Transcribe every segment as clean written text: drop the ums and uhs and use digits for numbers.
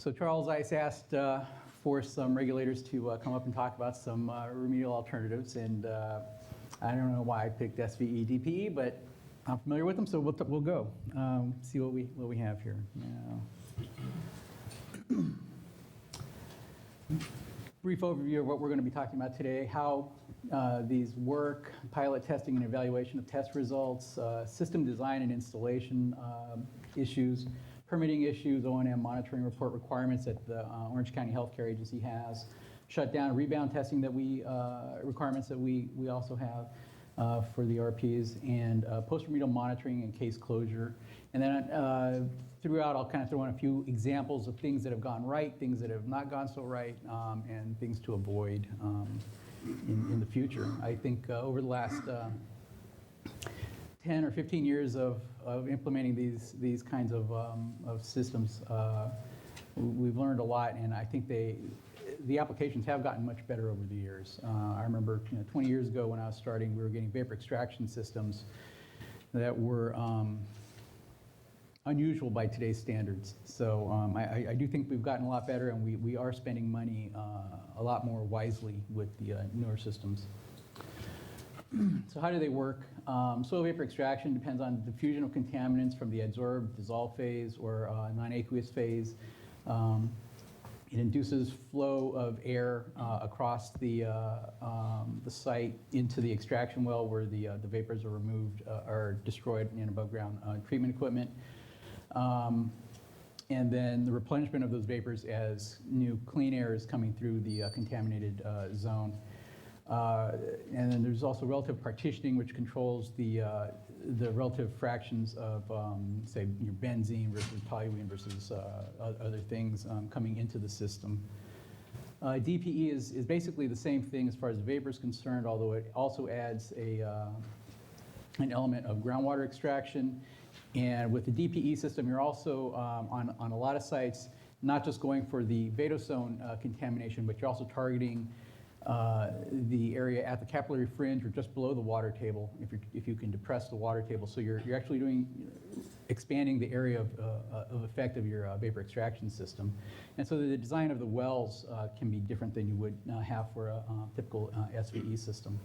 So Charles Ice asked for some regulators to come up and talk about some remedial alternatives, and I don't know why I picked SVE DPE, but I'm familiar with them, so we'll go see what we have here. Brief overview of what we're going to be talking about today: how these work, pilot testing and evaluation of test results, system design and installation issues, permitting issues, O&M monitoring report requirements that the Orange County Healthcare Agency has, shutdown and rebound testing that requirements that we also have for the RPs, and post-remedial monitoring and case closure. And then throughout, I'll kind of throw in a few examples of things that have gone right, things that have not gone so right, and things to avoid in the future. I think over the last 10 or 15 years of implementing these kinds of systems, we've learned a lot, and I think the applications have gotten much better over the years. I remember 20 years ago when I was starting, we were getting vapor extraction systems that were unusual by today's standards. So I do think we've gotten a lot better, and we are spending money a lot more wisely with the newer systems. So how do they work? Soil vapor extraction depends on diffusion of contaminants from the adsorb, dissolve phase, or non-aqueous phase. It induces flow of air across the site into the extraction well, where the vapors are removed, are destroyed in above ground treatment equipment. And then the replenishment of those vapors as new clean air is coming through the contaminated zone. And then there's also relative partitioning, which controls the relative fractions of, say, your benzene versus toluene versus other things coming into the system. DPE is basically the same thing as far as the vapor is concerned, although it also adds an element of groundwater extraction. And with the DPE system, you're also, on a lot of sites, not just going for the vadosone contamination, but you're also targeting the area at the capillary fringe or just below the water table, if you can depress the water table. So you're actually expanding the area of effect of your vapor extraction system. And so the design of the wells can be different than you would have for a typical SVE system.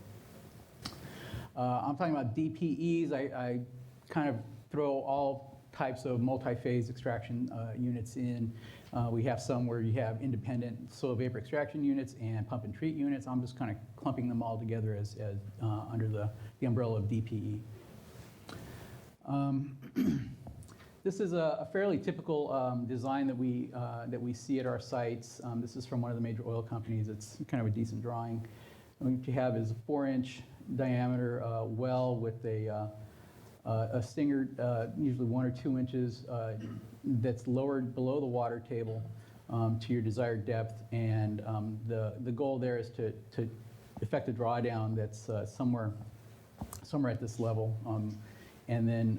I'm talking about DPEs. I kind of throw all types of multi-phase extraction units in. We have some where you have independent soil vapor extraction units and pump and treat units. I'm just kind of clumping them all together as under the umbrella of DPE. This is a fairly typical design that we see at our sites. This is from one of the major oil companies. It's kind of a decent drawing. What you have is a 4-inch diameter well with a stinger, usually 1 or 2 inches, that's lowered below the water table to your desired depth, and the goal there is to effect a drawdown that's somewhere at this level, and then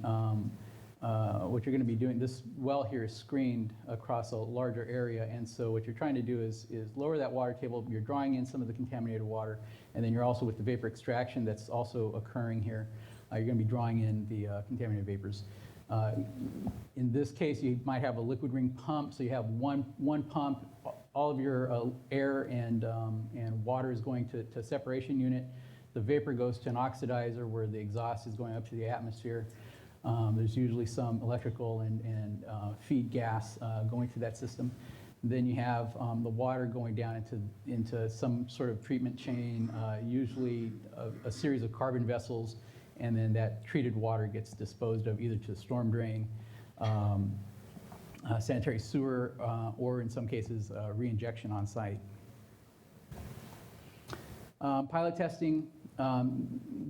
what you're going to be doing. This well here is screened across a larger area, and so what you're trying to do is lower that water table. You're drawing in some of the contaminated water, and then you're also, with the vapor extraction that's also occurring here, you're going to be drawing in the contaminated vapors. In this case, you might have a liquid ring pump, so you have one pump. All of your air and water is going to a separation unit. The vapor goes to an oxidizer where the exhaust is going up to the atmosphere. There's usually some electrical and feed gas going through that system. Then you have the water going down into some sort of treatment chain, usually a series of carbon vessels, and then that treated water gets disposed of either to the storm drain, sanitary sewer, or in some cases, re-injection on site. Pilot testing,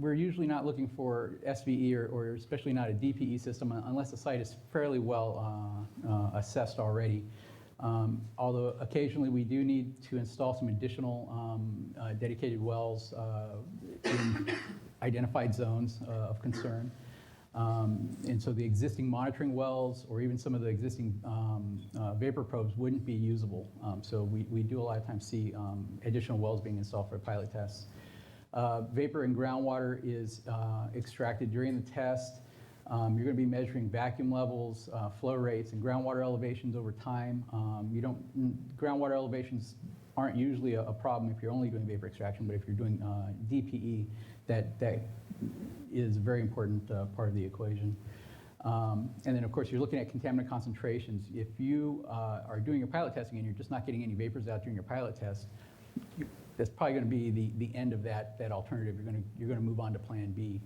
we're usually not looking for SVE or especially not a DPE system unless the site is fairly well assessed already. Although occasionally we do need to install some additional dedicated wells in identified zones of concern. And so the existing monitoring wells or even some of the existing vapor probes wouldn't be usable. So we do a lot of times see additional wells being installed for pilot tests. Vapor and groundwater is extracted during the test. You're going to be measuring vacuum levels, flow rates, and groundwater elevations over time. Groundwater elevations aren't usually a problem if you're only doing vapor extraction, but if you're doing DPE, that is a very important part of the equation. And then, of course, you're looking at contaminant concentrations. If you are doing your pilot testing and you're just not getting any vapors out during your pilot test, that's probably going to be the end of that alternative. You're going to move on to Plan B.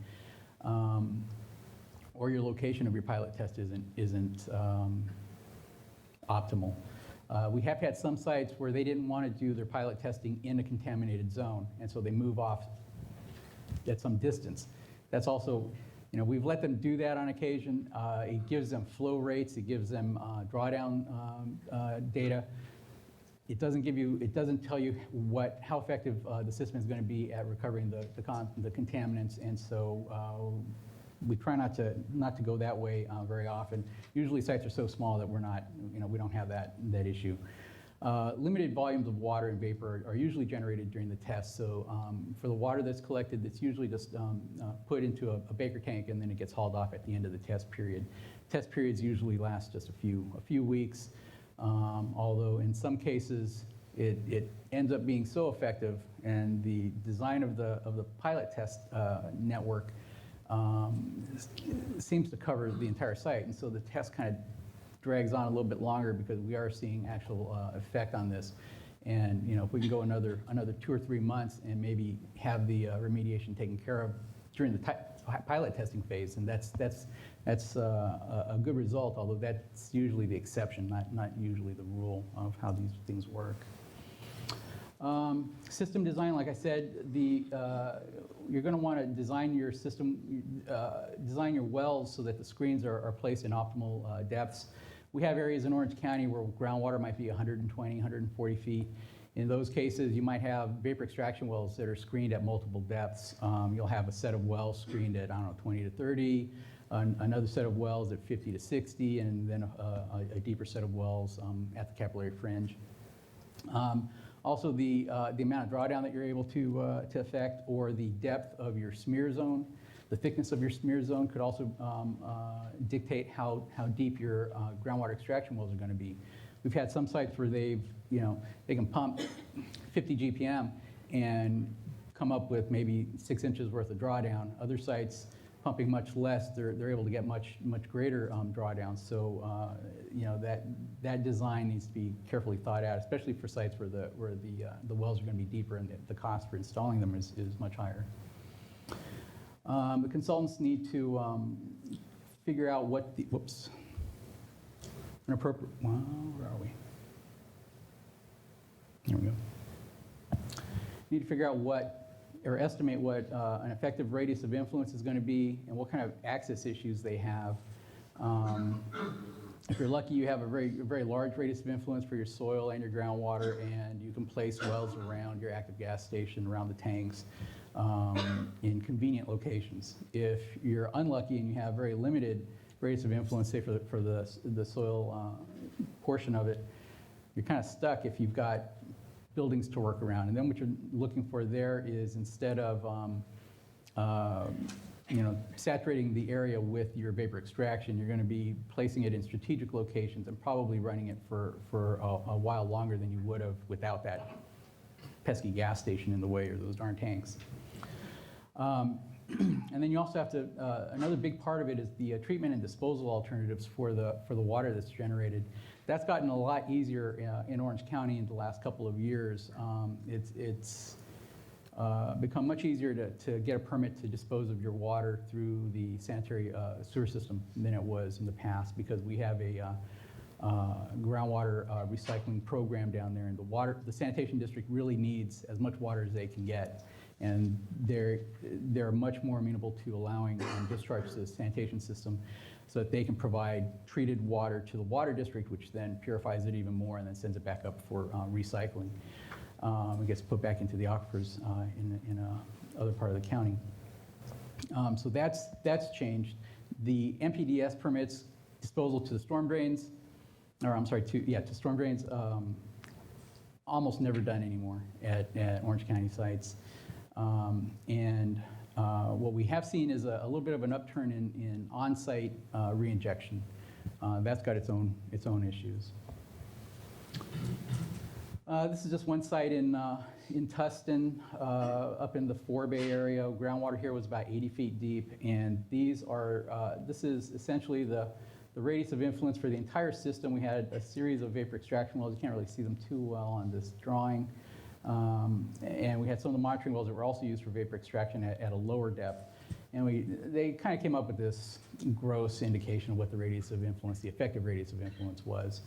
Or your location of your pilot test isn't optimal. We have had some sites where they didn't want to do their pilot testing in a contaminated zone, and so they move off at some distance. That's also, we've let them do that on occasion. It gives them flow rates, it gives them drawdown data. It doesn't tell you how effective the system is going to be at recovering the contaminants, and so we try not to go that way very often. Usually sites are so small that we don't have that issue. Limited volumes of water and vapor are usually generated during the test. So for the water that's collected, it's usually just put into a Baker tank, and then it gets hauled off at the end of the test period. Test periods usually last just a few weeks, although in some cases it ends up being so effective, and the design of the pilot test network seems to cover the entire site, and so the test kind of drags on a little bit longer because we are seeing actual effect on this. And if we can go another 2 or 3 months and maybe have the remediation taken care of during the pilot testing phase, and that's a good result, although that's usually the exception, not usually the rule of how these things work. System design, like I said, you're going to want to design your system, design your wells so that the screens are placed in optimal depths. We have areas in Orange County where groundwater might be 120, 140 feet. In those cases, you might have vapor extraction wells that are screened at multiple depths. You'll have a set of wells screened at, 20 to 30, another set of wells at 50 to 60, and then a deeper set of wells at the capillary fringe. Also, the amount of drawdown that you're able to affect, or the depth of your smear zone, the thickness of your smear zone could also dictate how deep your groundwater extraction wells are going to be. We've had some sites where they can pump 50 GPM and come up with maybe 6 inches worth of drawdown. Other sites pumping much less, they're able to get much greater drawdown. So that design needs to be carefully thought out, especially for sites where the wells are going to be deeper and the cost for installing them is much higher. The consultants need to figure out where are we? There we go. Need to figure out or estimate what an effective radius of influence is going to be and what kind of access issues they have. If you're lucky, you have a very large radius of influence for your soil and your groundwater, and you can place wells around your active gas station, around the tanks, in convenient locations. If you're unlucky and you have very limited radius of influence, say for the soil portion of it, you're kind of stuck if you've got buildings to work around. And then what you're looking for there is, instead of saturating the area with your vapor extraction, you're going to be placing it in strategic locations and probably running it for a while longer than you would have without that pesky gas station in the way, or those darn tanks. And then you also have to, another big part of it is the treatment and disposal alternatives for the water that's generated. That's gotten a lot easier in Orange County in the last couple of years. It's become much easier to get a permit to dispose of your water through the sanitary sewer system than it was in the past, because we have a groundwater recycling program down there, and the sanitation district really needs as much water as they can get. And they're much more amenable to allowing discharge to the sanitation system so that they can provide treated water to the water district, which then purifies it even more and then sends it back up for recycling. It gets put back into the aquifers in other part of the county. So that's changed. The MPDS permits disposal to the storm drains, to storm drains, almost never done anymore at Orange County sites. And What we have seen is a little bit of an upturn in on-site reinjection. That's got its own issues. This is just one site in Tustin, up in the Forebay area. Groundwater here was about 80 feet deep, and this is essentially the radius of influence for the entire system. We had a series of vapor extraction wells. You can't really see them too well on this drawing. And we had some of the monitoring wells that were also used for vapor extraction at a lower depth. And they kind of came up with this gross indication of what the radius of influence, the effective radius of influence was.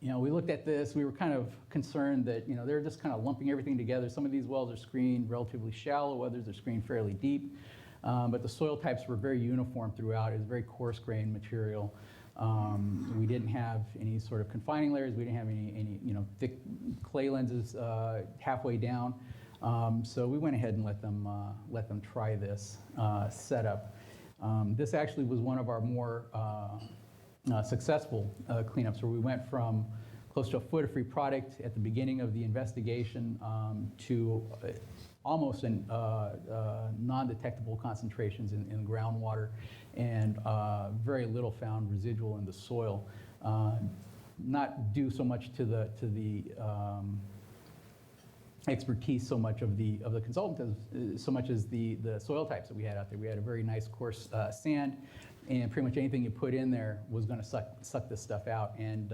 We looked at this, we were kind of concerned that, they're just kind of lumping everything together. Some of these wells are screened relatively shallow, others are screened fairly deep. But the soil types were very uniform throughout. It was very coarse-grained material. We didn't have any sort of confining layers. We didn't have any thick clay lenses halfway down. So we went ahead and let them try this setup. This actually was one of our more successful cleanups, where we went from close to a foot of free product at the beginning of the investigation to almost non-detectable concentrations in groundwater, and very little found residual in the soil. Not due so much to the expertise so much of the consultant so much as the soil types that we had out there. We had a very nice coarse sand, and pretty much anything you put in there was going to suck this stuff out. And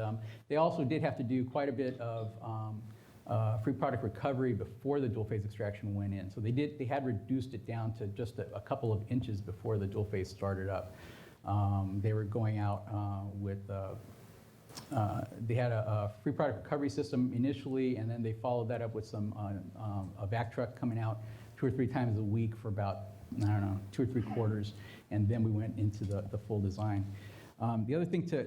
they also did have to do quite a bit of free product recovery before the dual phase extraction went in. So they had reduced it down to just a couple of inches before the dual phase started up. They were going out with they had a free product recovery system initially, and then they followed that up with a vac truck coming out 2 or 3 times a week for about, 2 or 3 quarters, and then we went into the full design. The other thing to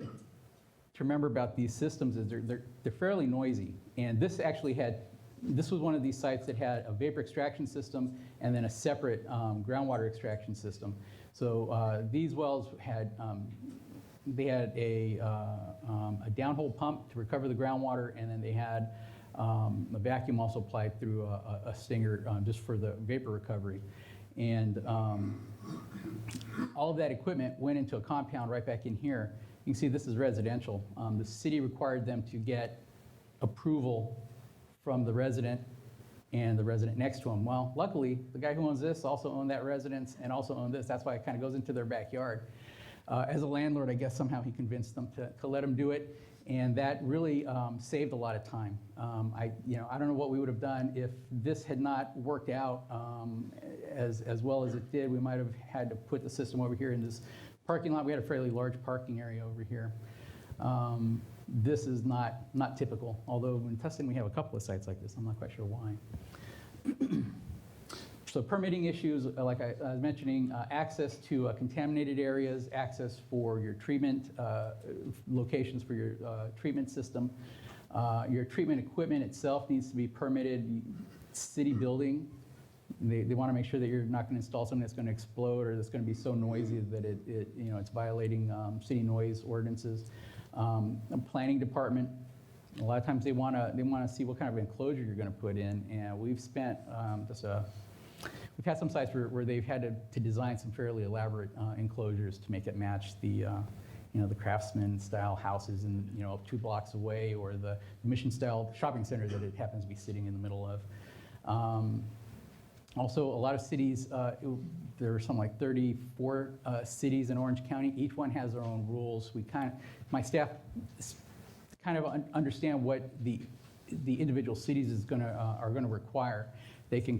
remember about these systems is they're fairly noisy, and this was one of these sites that had a vapor extraction system and then a separate groundwater extraction system. So these wells had they had a downhole pump to recover the groundwater, and then they had a vacuum also applied through a stinger just for the vapor recovery. And all of that equipment went into a compound right back in here. You can see this is residential. The city required them to get approval from the resident and the resident next to him. Well, luckily, the guy who owns this also owned that residence and also owned this. That's why it kind of goes into their backyard. As a landlord, I guess somehow he convinced them to let him do it, and that really saved a lot of time. I don't know what we would have done if this had not worked out as well as it did. We might have had to put the system over here in this parking lot. We had a fairly large parking area over here. This is not typical, although in Tustin we have a couple of sites like this. I'm not quite sure why. So permitting issues, like I was mentioning, access to contaminated areas, access for your treatment, locations for your treatment system. Your treatment equipment itself needs to be permitted. City building, they want to make sure that you're not going to install something that's going to explode or that's going to be so noisy that it's violating city noise ordinances. Planning department, a lot of times they want to see what kind of enclosure you're going to put in, and we've spent we've had some sites where they've had to design some fairly elaborate enclosures to make it match the the craftsman style houses in 2 blocks away, or the mission style shopping center that it happens to be sitting in the middle of. Also, a lot of cities, there are something like 34 cities in Orange County. Each one has their own rules. My staff kind of understand what the individual cities are going to require. They can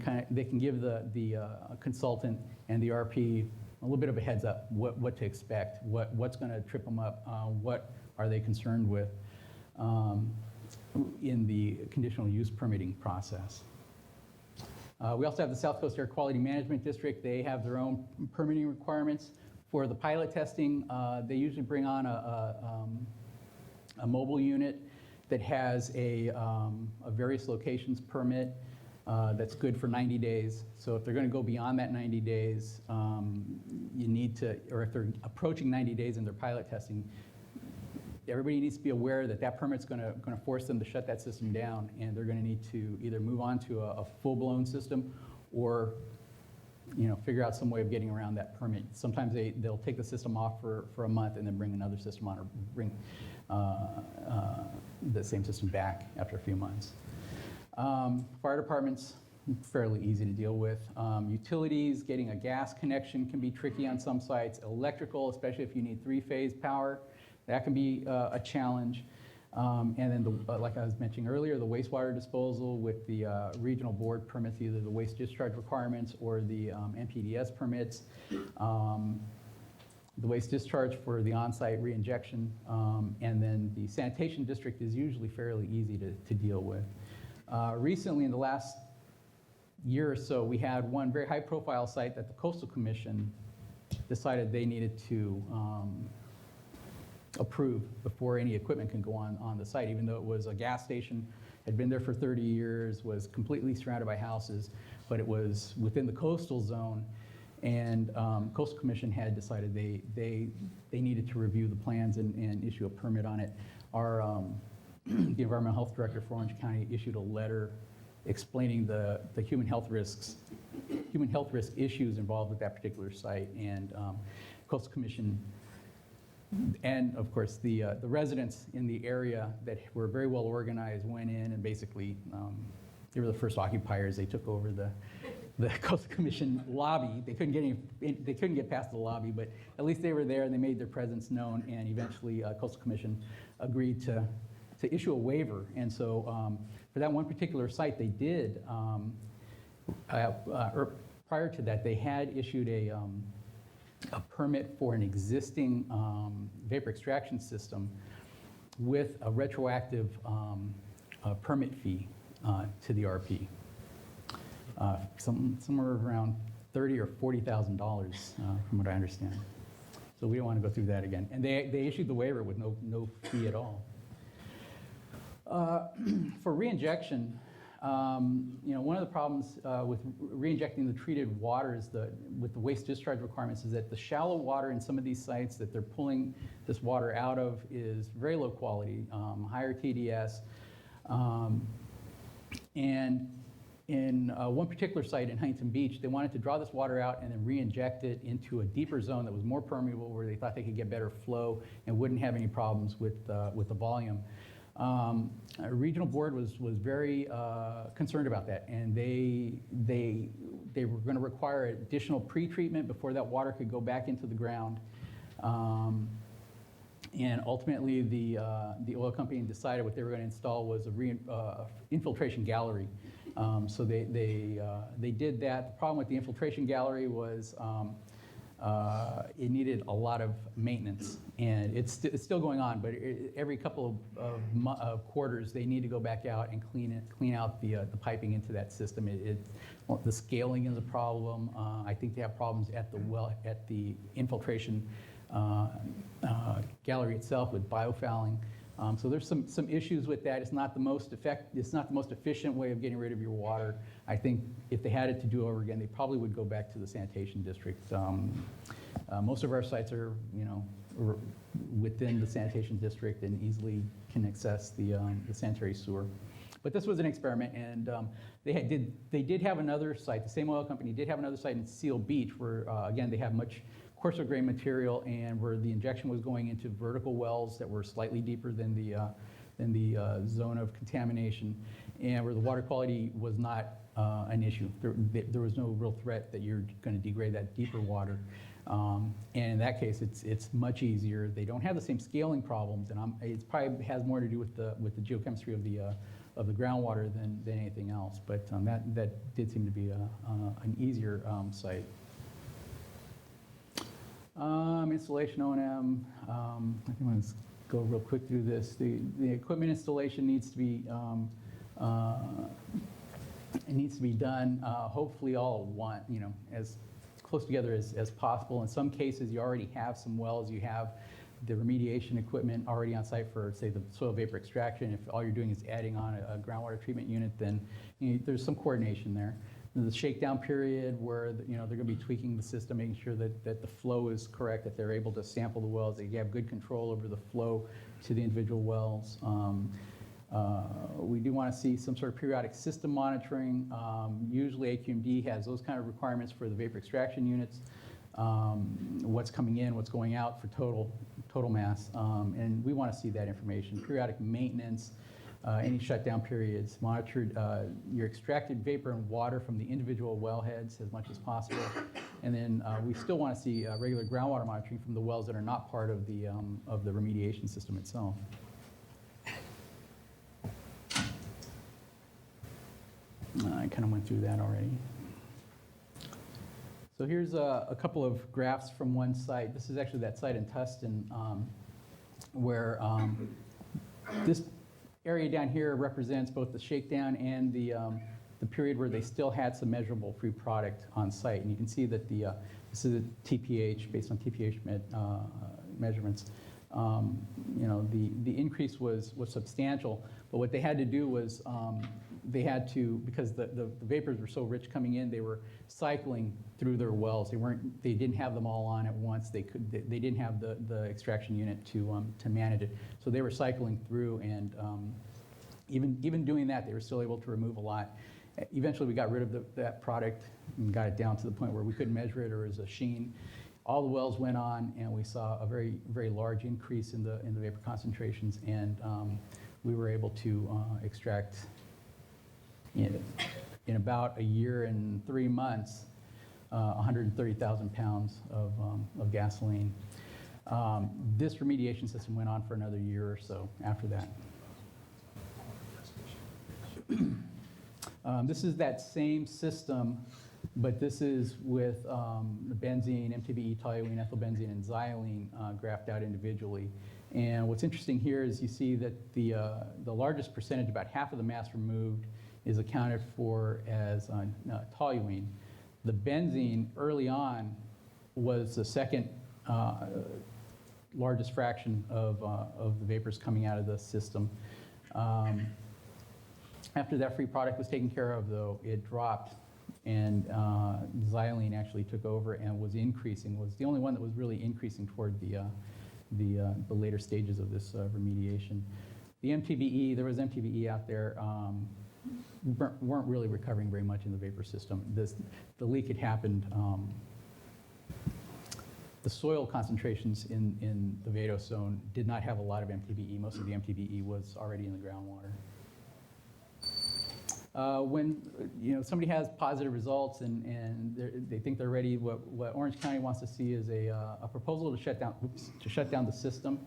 give the consultant and the RP a little bit of a heads up what to expect, what's going to trip them up, what are they concerned with in the conditional use permitting process. We also have the South Coast Air Quality Management District. They have their own permitting requirements. For the pilot testing, they usually bring on a mobile unit that has a various locations permit that's good for 90 days. So if they're going to go beyond that 90 days, you need to, or if they're approaching 90 days in their pilot testing, everybody needs to be aware that permit's going to force them to shut that system down, and they're going to need to either move on to a full-blown system or figure out some way of getting around that permit. Sometimes they'll take the system off for a month and then bring another system on, or bring the same system back after a few months. Fire departments, fairly easy to deal with. Utilities, getting a gas connection can be tricky on some sites. Electrical, especially if you need three-phase power, that can be a challenge. And then, like I was mentioning earlier, the wastewater disposal with the regional board permits, either the waste discharge requirements or the MPDS permits. The waste discharge for the on-site reinjection, and then the sanitation district is usually fairly easy to deal with. Recently, in the last year or so, we had one very high-profile site that the Coastal Commission decided they needed to approve before any equipment can go on the site, even though it was a gas station, had been there for 30 years, was completely surrounded by houses, but it was within the coastal zone, and Coastal Commission had decided they needed to review the plans and issue a permit on it. Our the environmental health director for Orange County issued a letter explaining the human health risk issues involved with that particular site, and Coastal Commission, and of course the residents in the area that were very well organized went in and basically they were the first occupiers. They took over the Coastal Commission lobby. They couldn't get past the lobby, but at least they were there and they made their presence known, and eventually Coastal Commission agreed to issue a waiver. And so for that one particular site, they did, prior to that, they had issued a permit for an existing vapor extraction system with a retroactive permit fee to the RP. Somewhere around $30,000 or $40,000 from what I understand. So we don't want to go through that again. And they issued the waiver with no fee at all. For reinjection, one of the problems with reinjecting the treated water is with the waste discharge requirements is that the shallow water in some of these sites that they're pulling this water out of is very low quality, higher TDS. And in one particular site in Huntington Beach, they wanted to draw this water out and then reinject it into a deeper zone that was more permeable, where they thought they could get better flow and wouldn't have any problems with the volume. A regional board was very concerned about that, and they were going to require additional pre-treatment before that water could go back into the ground. And ultimately, the oil company decided what they were going to install was a infiltration gallery. So they did that. The problem with the infiltration gallery was it needed a lot of maintenance, and it's still going on, but every couple of quarters they need to go back out and clean out the piping into that system. The scaling is a problem. I think they have problems at the infiltration gallery itself with biofouling. So there's some issues with that. It's not the most efficient way of getting rid of your water. I think if they had it to do over again, they probably would go back to the sanitation district. Most of our sites are, within the sanitation district and easily can access the sanitary sewer. But this was an experiment, and they did have another site. The same oil company did have another site in Seal Beach, where again they have much coarser grain material, and where the injection was going into vertical wells that were slightly deeper than the zone of contamination, and where the water quality was not an issue. There was no real threat that you're going to degrade that deeper water. And in that case, it's much easier. They don't have the same scaling problems, and it probably has more to do with the geochemistry of the groundwater than anything else. But that did seem to be an easier site. Installation O&M, I think I'm going to go real quick through this. The equipment installation needs to be done hopefully all at once, as close together as possible. In some cases, you already have some wells. You have the remediation equipment already on site for, say, the soil vapor extraction. If all you're doing is adding on a groundwater treatment unit, then there's some coordination there. The shakedown period where they're going to be tweaking the system, making sure that the flow is correct, that they're able to sample the wells, that you have good control over the flow to the individual wells. We do want to see some sort of periodic system monitoring. Usually AQMD has those kind of requirements for the vapor extraction units, what's coming in, what's going out for total mass, and we want to see that information. Periodic maintenance, any shutdown periods, monitored your extracted vapor and water from the individual wellheads as much as possible, and then we still want to see regular groundwater monitoring from the wells that are not part of the remediation system itself. I kind of went through that already. So here's a couple of graphs from one site. This is actually that site in Tustin where this area down here represents both the shakedown and the period where they still had some measurable free product on site. And you can see that this is a TPH, based on TPH measurements. You know, the increase was substantial, but what they had to do was they had to, because the vapors were so rich coming in, they were cycling through their wells. They didn't have them all on at once. They didn't have the extraction unit to manage it. So they were cycling through, and even doing that, they were still able to remove a lot. Eventually, we got rid of that product and got it down to the point where we couldn't measure it, or as a sheen. All the wells went on, and we saw a very, very large increase in the vapor concentrations, and we were able to extract in about a year and 3 months, 130,000 pounds of gasoline. This remediation system went on for another year or so after that. This is that same system, but this is with benzene, MTBE, toluene, ethylbenzene, and xylene graphed out individually. And what's interesting here is you see that the largest percentage, about half of the mass removed, is accounted for as toluene. The benzene early on was the second largest fraction of the vapors coming out of the system. After that free product was taken care of, though, it dropped, and xylene actually took over and was increasing, was the only one that was really increasing toward the later stages of this remediation. The MTBE, there was MTBE out there, weren't really recovering very much in the vapor system. The leak had happened. The soil concentrations in the Vado zone did not have a lot of MTBE. Most of the MTBE was already in the groundwater. When somebody has positive results and they think they're ready, what Orange County wants to see is a proposal to shut down the system.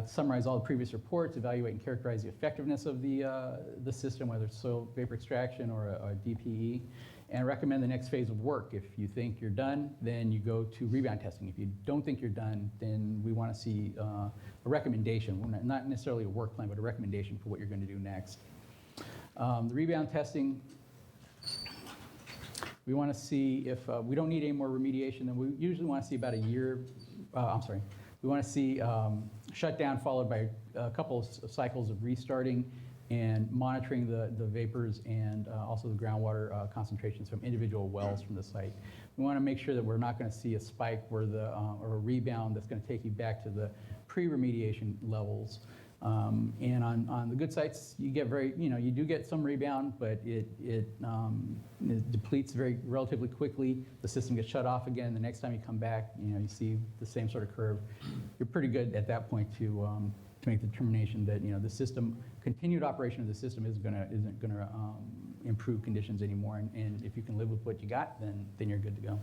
Summarize all the previous reports, evaluate and characterize the effectiveness of the system, whether it's soil vapor extraction or a DPE, and recommend the next phase of work. If you think you're done, then you go to rebound testing. If you don't think you're done, then we want to see a recommendation, not necessarily a work plan, but a recommendation for what you're going to do next. The rebound testing, we want to see if we don't need any more remediation, then we usually want to see about a year, we want to see shutdown followed by a couple of cycles of restarting and monitoring the vapors and also the groundwater concentrations from individual wells from the site. We want to make sure that we're not going to see a spike where or a rebound that's going to take you back to the pre-remediation levels. And on the good sites, you get you do get some rebound, but it depletes relatively quickly. The system gets shut off again. The next time you come back, you see the same sort of curve. You're pretty good at that point to make the determination that the system, continued operation of the system isn't gonna improve conditions anymore. And if you can live with what you got, then you're good to go.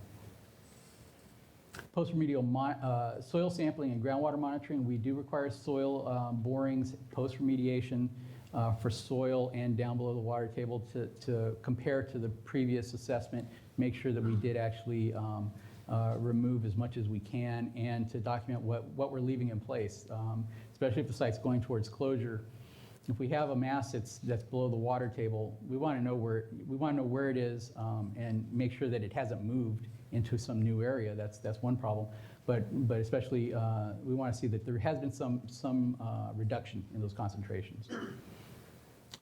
Post-remedial soil sampling and groundwater monitoring. We do require soil borings post-remediation for soil and down below the water table to compare to the previous assessment, make sure that we did actually remove as much as we can, and to document what we're leaving in place, especially if the site's going towards closure. If we have a mass that's below the water table, we want to know where it is and make sure that it hasn't moved into some new area. That's one problem, but especially we want to see that there has been some reduction in those concentrations.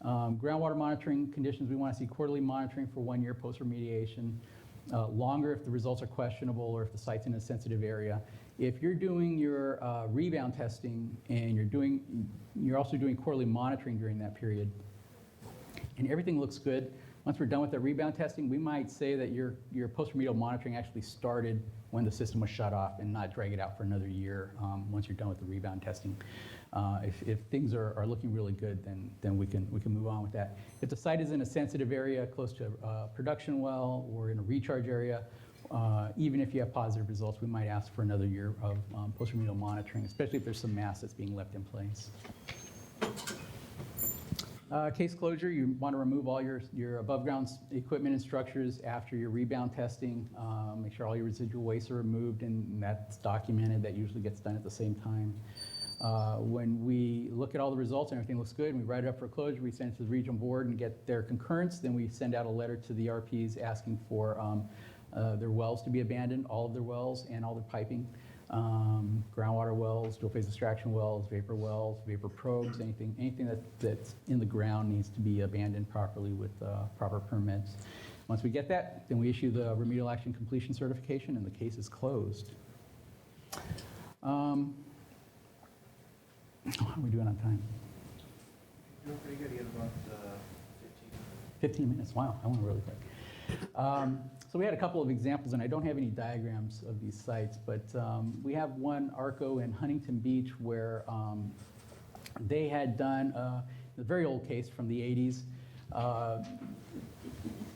Groundwater monitoring conditions, we want to see quarterly monitoring for 1 year post-remediation, longer if the results are questionable or if the site's in a sensitive area. If you're doing your rebound testing and you're doing You're also doing quarterly monitoring during that period. And everything looks good. Once we're done with the rebound testing, we might say that your post-remedial monitoring actually started when the system was shut off and not drag it out for another year once you're done with the rebound testing. If things are looking really good, then we can move on with that. If the site is in a sensitive area close to a production well or in a recharge area, even if you have positive results, we might ask for another year of post-remedial monitoring, especially if there's some mass that's being left in place. Case closure, you want to remove all your above ground equipment and structures after your rebound testing. Make sure all your residual wastes are removed, and that's documented. That usually gets done at the same time. When we look at all the results and everything looks good, and we write it up for closure, we send it to the regional board and get their concurrence. Then we send out a letter to the RPs asking for their wells to be abandoned, all of their wells and all their piping. Groundwater wells, dual phase extraction wells, vapor probes, anything that's in the ground needs to be abandoned properly with proper permits. Once we get that, then we issue the remedial action completion certification and the case is closed. How are we doing on time? You're doing pretty good. You have about 15 minutes, wow, I went really quick. So we had a couple of examples, and I don't have any diagrams of these sites, but we have one ARCO in Huntington Beach where they had done a very old case from the 80s.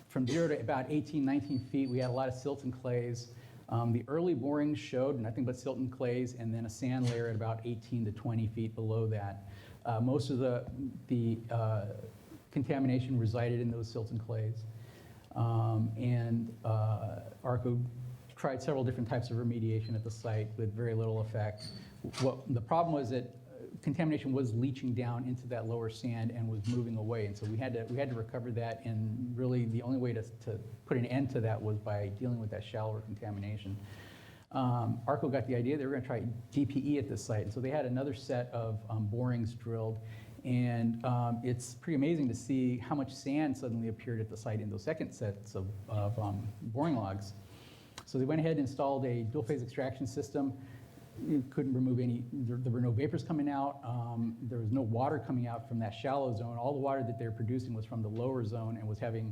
From 0 to about 18, 19 feet, we had a lot of silt and clays. The early borings showed nothing but silt and clays, and then a sand layer at about 18 to 20 feet below that. Most of the contamination resided in those silt and clays. ARCO tried several different types of remediation at the site with very little effect. The problem was that contamination was leaching down into that lower sand and was moving away, and so we had to recover that, and really the only way to put an end to that was by dealing with that shallower contamination. ARCO got the idea they were going to try DPE at this site, and so they had another set of borings drilled. And it's pretty amazing to see how much sand suddenly appeared at the site in those second sets of boring logs. So they went ahead and installed a dual phase extraction system. You couldn't remove there were no vapors coming out. There was no water coming out from that shallow zone. All the water that they were producing was from the lower zone and was having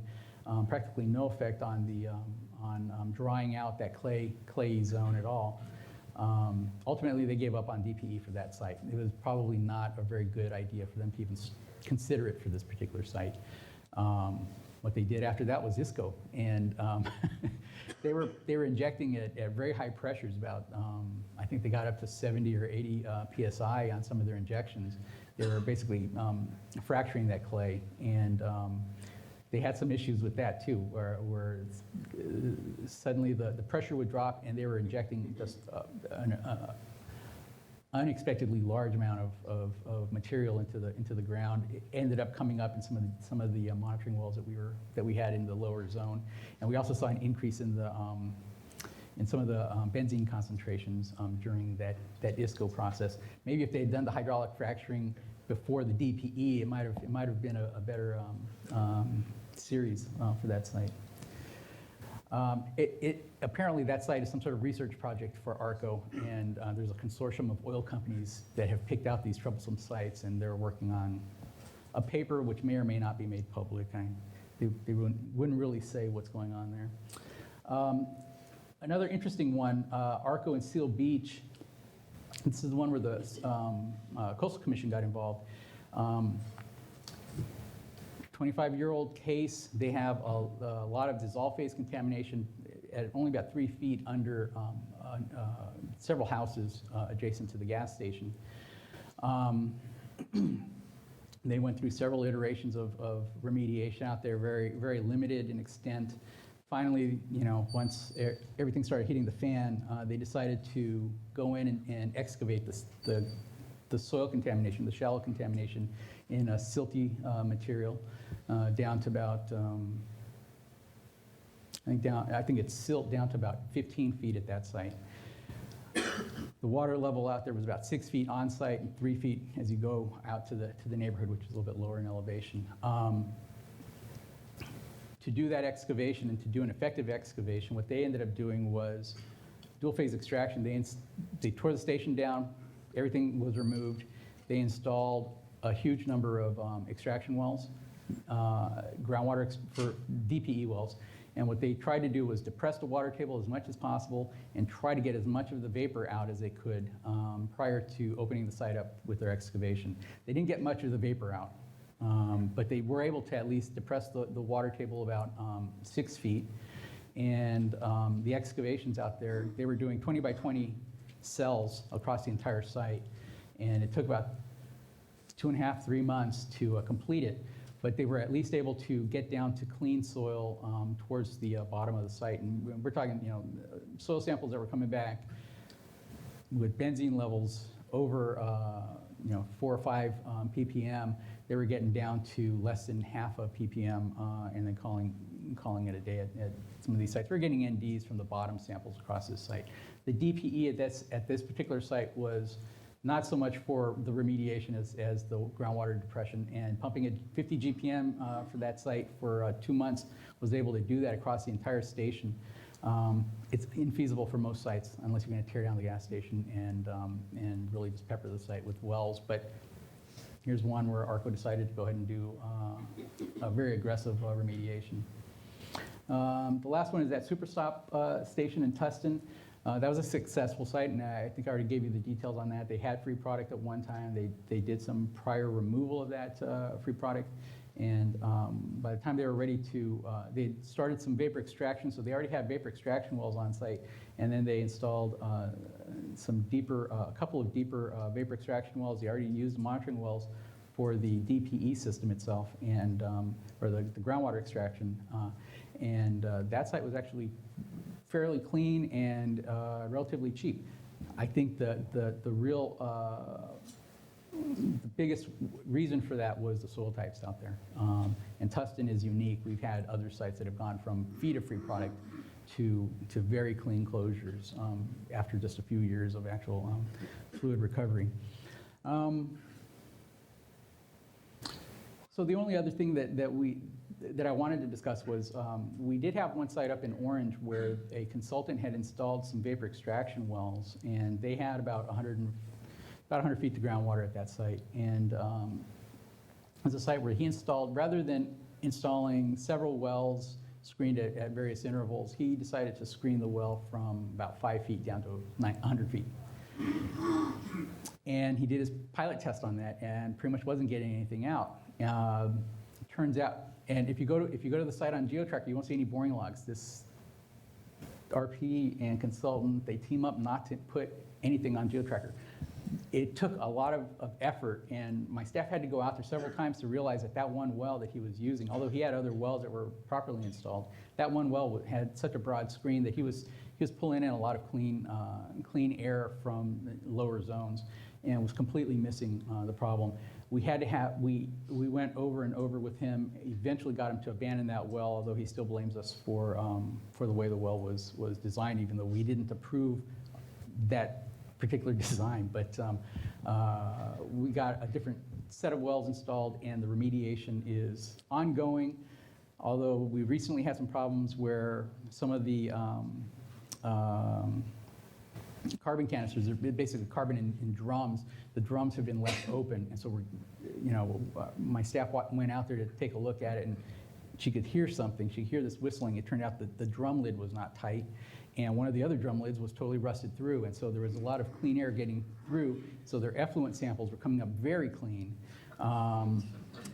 practically no effect on drying out that clayey zone at all. Ultimately, they gave up on DPE for that site. It was probably not a very good idea for them to even consider it for this particular site. What they did after that was ISCO, and they were injecting it at very high pressures. About I think they got up to 70 or 80 psi on some of their injections. They were basically fracturing that clay, and they had some issues with that too, where suddenly the pressure would drop, and they were injecting just an unexpectedly large amount of material into the ground. It ended up coming up in some of the monitoring wells that we had in the lower zone, and we also saw an increase in some of the benzene concentrations during that ISCO process. Maybe if they had done the hydraulic fracturing before the DPE, it might have been a better series for that site. Apparently that site is some sort of research project for ARCO, and there's a consortium of oil companies that have picked out these troublesome sites, and they're working on a paper which may or may not be made public. They wouldn't really say what's going on there. Another interesting one, ARCO in Seal Beach. This is the one where the Coastal Commission got involved. 25-year-old case. They have a lot of dissolved phase contamination at only about 3 feet under several houses adjacent to the gas station. They went through several iterations of remediation out there, very, very limited in extent. Finally, once everything started hitting the fan, they decided to go in and excavate the soil contamination, the shallow contamination, in a silty material down to about, I think it's silt down to about 15 feet at that site. The water level out there was about 6 feet on site and 3 feet as you go out to the neighborhood, which is a little bit lower in elevation. To do that excavation and to do an effective excavation, what they ended up doing was dual phase extraction. They tore the station down, everything was removed. They installed a huge number of extraction wells, groundwater for DPE wells. And what they tried to do was depress the water table as much as possible and try to get as much of the vapor out as they could prior to opening the site up with their excavation. They didn't get much of the vapor out, but they were able to at least depress the water table about 6 feet. And the excavations out there, they were doing 20 by 20 cells across the entire site. And it took about 2.5, 3 months to complete it. But they were at least able to get down to clean soil towards the bottom of the site. And we're talking, soil samples that were coming back with benzene levels over, 4 or 5 ppm. They were getting down to less than half a ppm, and then calling it a day at some of these sites. We're getting NDs from the bottom samples across this site. The DPE at this particular site was not so much for the remediation as the groundwater depression, and pumping at 50 GPM for that site for 2 months was able to do that across the entire station. It's infeasible for most sites unless you're going to tear down the gas station and really just pepper the site with wells. But here's one where ARCO decided to go ahead and do a very aggressive remediation. The last one is that Superstop station in Tustin. That was a successful site, and I think I already gave you the details on that. They had free product at one time. They did some prior removal of that free product, and by the time they were ready to, they started some vapor extraction, so they already had vapor extraction wells on site, and then they installed a couple of deeper vapor extraction wells. They already used monitoring wells for the DPE system itself, and or the groundwater extraction, and that site was actually fairly clean and relatively cheap. I think the biggest reason for that was the soil types out there. And Tustin is unique. We've had other sites that have gone from feed of free product to very clean closures after just a few years of actual fluid recovery. So the only other thing that I wanted to discuss was we did have one site up in Orange where a consultant had installed some vapor extraction wells, and they had about 100 feet to groundwater at that site. And it was a site where he installed, rather than installing several wells screened at various intervals, he decided to screen the well from about 5 feet down to 100 feet. And he did his pilot test on that and pretty much wasn't getting anything out. Turns out, and if you go to the site on GeoTracker, you won't see any boring logs. This RP and consultant, they team up not to put anything on GeoTracker. It took a lot of effort, and my staff had to go out there several times to realize that one well that he was using, although he had other wells that were properly installed, that one well had such a broad screen that he was pulling in a lot of clean air from the lower zones and was completely missing the problem. We went over and over with him, eventually got him to abandon that well, although he still blames us for the way the well was designed, even though we didn't approve that particular design. But we got a different set of wells installed, and the remediation is ongoing, although we recently had some problems where some of the carbon canisters, are basically carbon in drums. The drums have been left open, and so my staff went out there to take a look at it, and she could hear something. She could hear this whistling. It turned out that the drum lid was not tight, and one of the other drum lids was totally rusted through, and so there was a lot of clean air getting through, so their effluent samples were coming up very clean.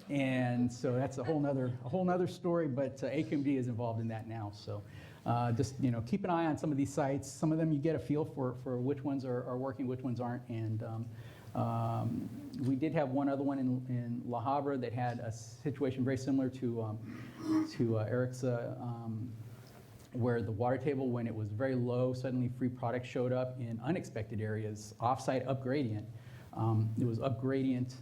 And so that's a whole nother story, but AQMD is involved in that now. So just keep an eye on some of these sites. Some of them you get a feel for which ones are working, which ones aren't. And we did have one other one in La Habra that had a situation very similar to Eric's, where the water table, when it was very low, suddenly free product showed up in unexpected areas, off-site up gradient. It was up gradient,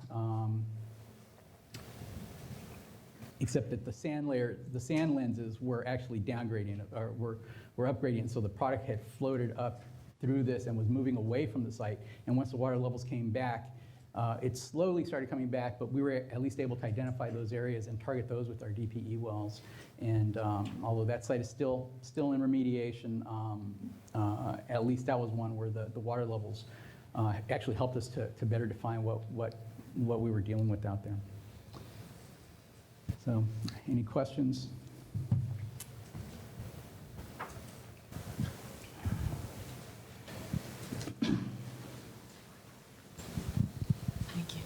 except that the sand lenses were actually down gradient, or were up gradient, so the product had floated up through this and was moving away from the site. And once the water levels came back, it slowly started coming back, but we were at least able to identify those areas and target those with our DPE wells. And although that site is still in remediation, at least that was one where the water levels actually helped us to better define what what we were dealing with out there. So, any questions? Thank you.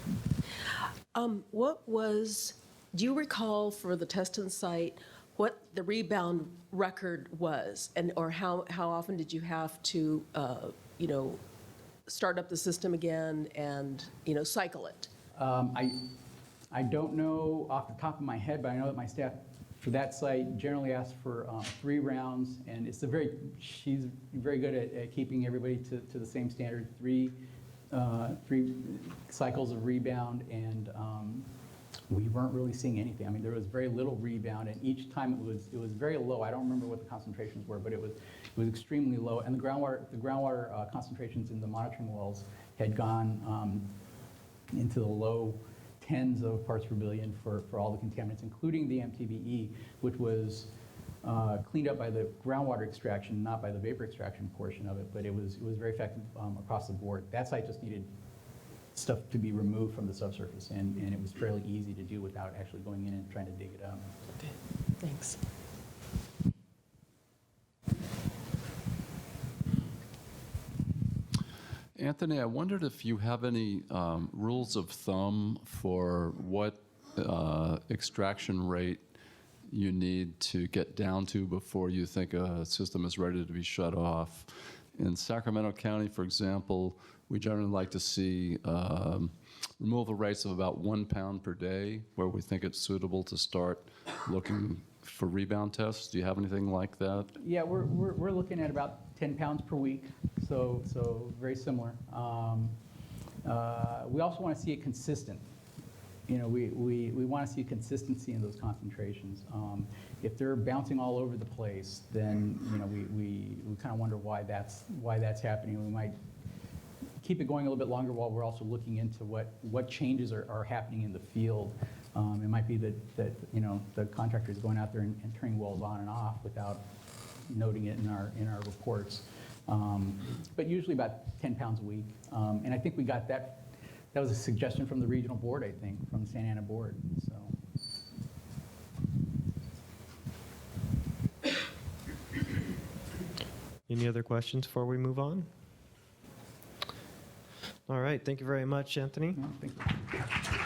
Do you recall for the Teston site, what the rebound record was? Or how often did you have to, start up the system again and, cycle it? I don't know off the top of my head, but I know that my staff for that site generally asks for 3 rounds, and she's very good at keeping everybody to the same standard, 3 cycles of rebound, and we weren't really seeing anything. I mean, there was very little rebound, and each time it was very low. I don't remember what the concentrations were, but it was extremely low, and the groundwater concentrations in the monitoring wells had gone into the low tens of parts per billion for all the contaminants, including the MTBE, which was cleaned up by the groundwater extraction, not by the vapor extraction portion of it, but it was very effective across the board. That site just needed stuff to be removed from the subsurface, and it was fairly easy to do without actually going in and trying to dig it up. Okay, thanks. Anthony, I wondered if you have any rules of thumb for what extraction rate you need to get down to before you think a system is ready to be shut off. In Sacramento County, for example, we generally like to see removal rates of about 1 pound per day, where we think it's suitable to start looking for rebound tests. Do you have anything like that? Yeah, we're looking at about 10 pounds per week, so very similar. We also want to see it consistent. We want to see consistency in those concentrations. If they're bouncing all over the place, then we kind of wonder why that's happening. We might keep it going a little bit longer while we're also looking into what changes are happening in the field. It might be that the contractor is going out there and turning wells on and off without noting it in our reports. But usually about 10 pounds a week. And I think we got that. That was a suggestion from the regional board, I think, from the Santa Ana board. So. Any other questions before we move on? All right, thank you very much, Anthony. Thank you.